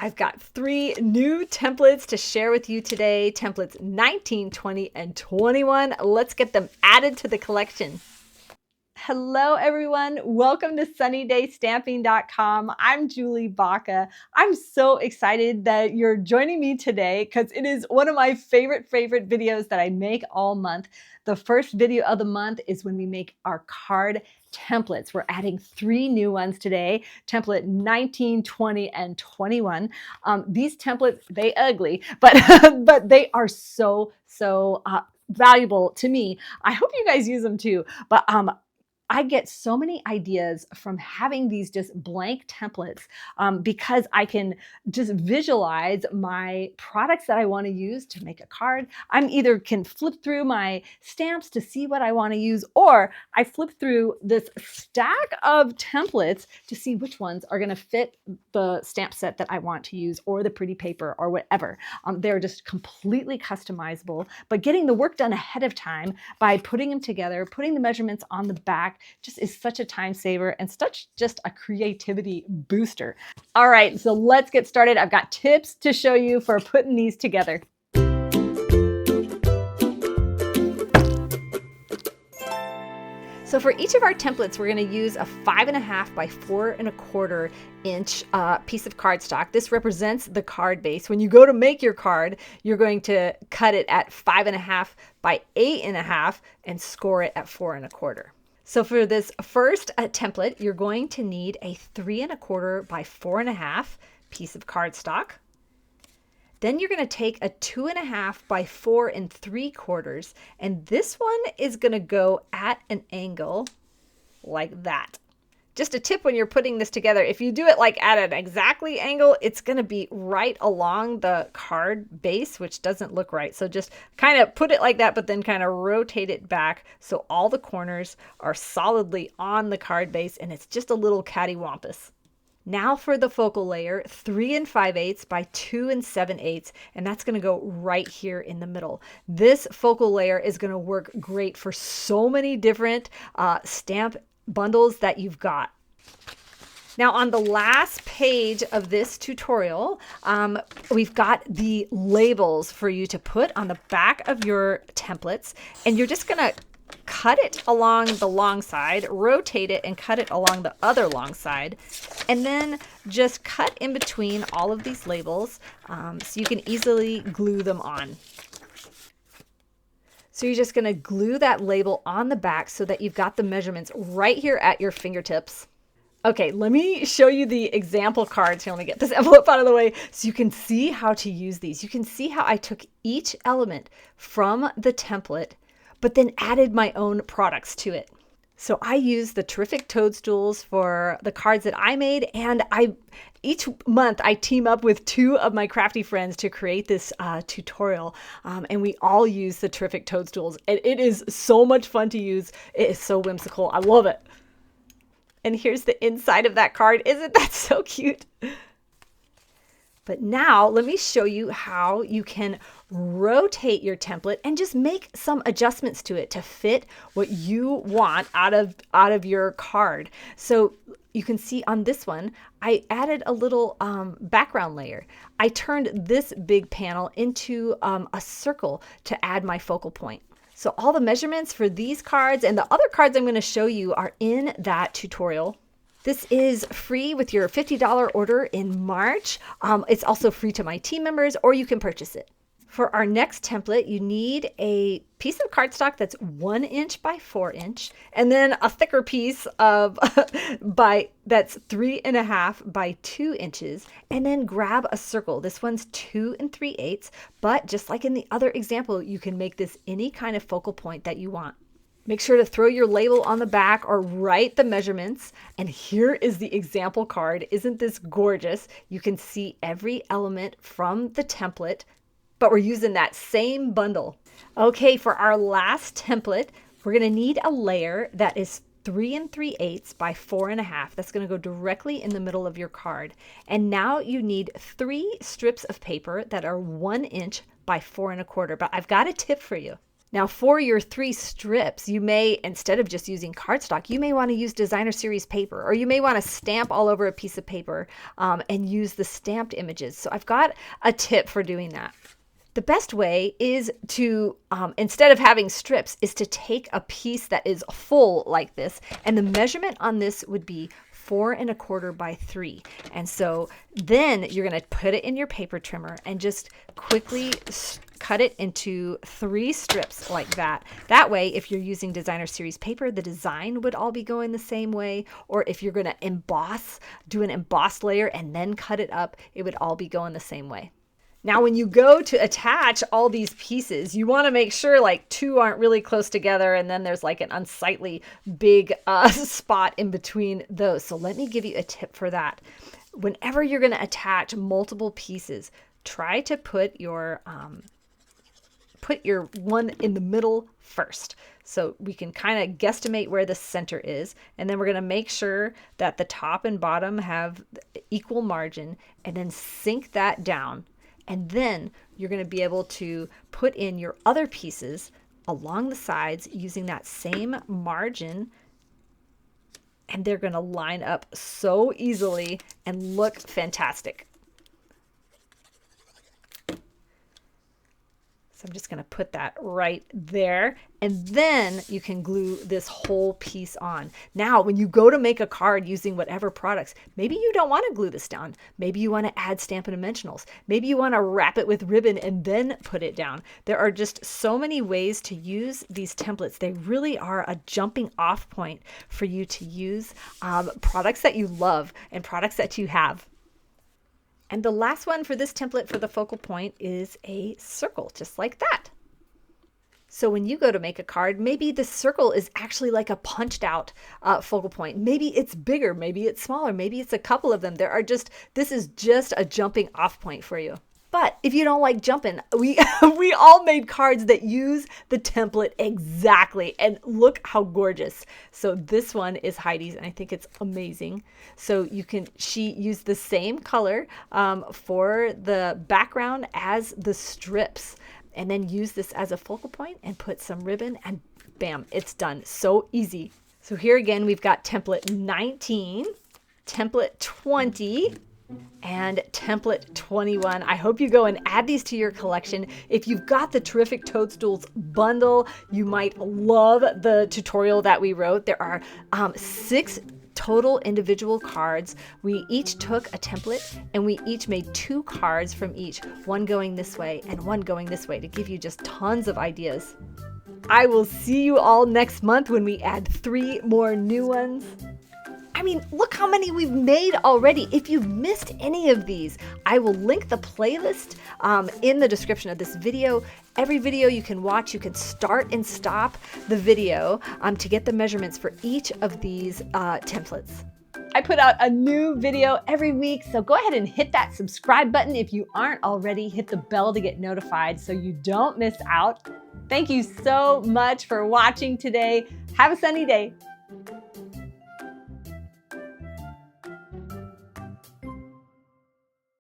I've got 3 new templates to share with you today. Templates 19, 20, and 21. Let's get them added to the collection. Hello, everyone. Welcome to sunnydaystamping.com. I'm Julie Baca. I'm so excited that you're joining me today because it is one of my favorite videos that I make all month. The first video of the month is when we make our card templates. We're adding 3 new ones today, template 19, 20, and 21. These templates, they ugly, but, but they are so valuable to me. I hope you guys use them too. But I get so many ideas from having these just blank templates because I can just visualize my products that I want to use to make a card. I'm either can flip through my stamps to see what I want to use, or I flip through this stack of templates to see which ones are going to fit the stamp set that I want to use, or the pretty paper, or whatever. They're just completely customizable, but getting the work done ahead of time by putting them together, putting the measurements on the back, just is such a time saver and such just a creativity booster. All right, so let's get started. I've got tips to show you for putting these together. So for each of our templates, we're going to use a 5.5 by 4.25 inch piece of cardstock. This represents the card base. When you go to make your card, you're going to cut it at 5.5 by 8.5 and score it at 4.25. So for this first template, you're going to need a 3.25 by 4.5 piece of cardstock. Then you're going to take a 2.5 by 4.75, and this one is going to go at an angle like that. Just a tip when you're putting this together, if you do it like at an exactly angle, it's going to be right along the card base, which doesn't look right. So just kind of put it like that, but then kind of rotate it back so all the corners are solidly on the card base, and it's just a little cattywampus. Now for the focal layer, 3 5/8 by 2 7/8, and that's going to go right here in the middle. This focal layer is going to work great for so many different stamp bundles that you've got. Now on the last page of this tutorial, we've got the labels for you to put on the back of your templates, and you're just going to cut it along the long side, rotate it, and cut it along the other long side, and then just cut in between all of these labels so you can easily glue them on. So you're just going to glue that label on the back so that you've got the measurements right here at your fingertips. Okay, let me show you the example cards here. Let me get this envelope out of the way so you can see how to use these. You can see how I took each element from the template, but then added my own products to it. So I use the Terrific Toadstools for the cards that I made, and each month I team up with 2 of my crafty friends to create this tutorial, and we all use the Terrific Toadstools, and it is so much fun to use. It is so whimsical. I love it. And here's the inside of that card. Isn't that so cute? But now let me show you how you can rotate your template and just make some adjustments to it to fit what you want out of your card. So you can see on this one, I added a little background layer. I turned this big panel into a circle to add my focal point. So all the measurements for these cards and the other cards I'm going to show you are in that tutorial. This is free with your $50 order in March. It's also free to my team members, or you can purchase it. For our next template, you need a piece of cardstock that's 1 inch by 4 inch, and then a thicker piece of that's 3.5 by 2 inches, and then grab a circle. This one's 2 3/8, but just like in the other example, you can make this any kind of focal point that you want. Make sure to throw your label on the back or write the measurements. And here is the example card. Isn't this gorgeous? You can see every element from the template, but we're using that same bundle. Okay, for our last template, we're going to need a layer that is 3 3/8 by 4.5. That's going to go directly in the middle of your card. And now you need 3 strips of paper that are 1 inch by 4.25. But I've got a tip for you. Now for your 3 strips, you may, instead of just using cardstock, you may want to use designer series paper, or you may want to stamp all over a piece of paper and use the stamped images. So I've got a tip for doing that. The best way is to, instead of having strips, is to take a piece that is full like this, and the measurement on this would be 4 1/4 by 3. And so then you're going to put it in your paper trimmer and just quickly cut it into 3 strips like that. That way, if you're using designer series paper, the design would all be going the same way. Or if you're going to emboss, do an embossed layer and then cut it up, it would all be going the same way. Now, when you go to attach all these pieces, you want to make sure like 2 aren't really close together and then there's like an unsightly big spot in between those. So let me give you a tip for that. Whenever you're going to attach multiple pieces, try to put your one in the middle first. So we can kind of guesstimate where the center is. And then we're going to make sure that the top and bottom have equal margin, and then sink that down. And then you're going to be able to put in your other pieces along the sides using that same margin. And they're going to line up so easily and look fantastic. So I'm just going to put that right there, and then you can glue this whole piece on. Now, when you go to make a card using whatever products, maybe you don't want to glue this down. Maybe you want to add Stampin' Dimensionals. Maybe you want to wrap it with ribbon and then put it down. There are just so many ways to use these templates. They really are a jumping off point for you to use products that you love and products that you have. And the last one for this template for the focal point is a circle, just like that. So when you go to make a card, maybe the circle is actually like a punched out focal point. Maybe it's bigger, maybe it's smaller, maybe it's a couple of them. This is just a jumping off point for you. But if you don't like jumping, we all made cards that use the template exactly, and look how gorgeous. So this one is Heidi's, and I think it's amazing. So she used the same color for the background as the strips, and then use this as a focal point and put some ribbon, and bam, it's done. So easy. So here again, we've got template 19, template 20, and template 21. I hope you go and add these to your collection. If you've got the Terrific Toadstools bundle, you might love the tutorial that we wrote. There are 6 total individual cards. We each took a template and we each made 2 cards from each, one going this way and one going this way, to give you just tons of ideas. I will see you all next month when we add 3 more new ones. I mean, look how many we've made already. If you've missed any of these, I will link the playlist in the description of this video. Every video you can watch, you can start and stop the video to get the measurements for each of these templates. I put out a new video every week, so go ahead and hit that subscribe button if you aren't already. Hit the bell to get notified so you don't miss out. Thank you so much for watching today. Have a sunny day.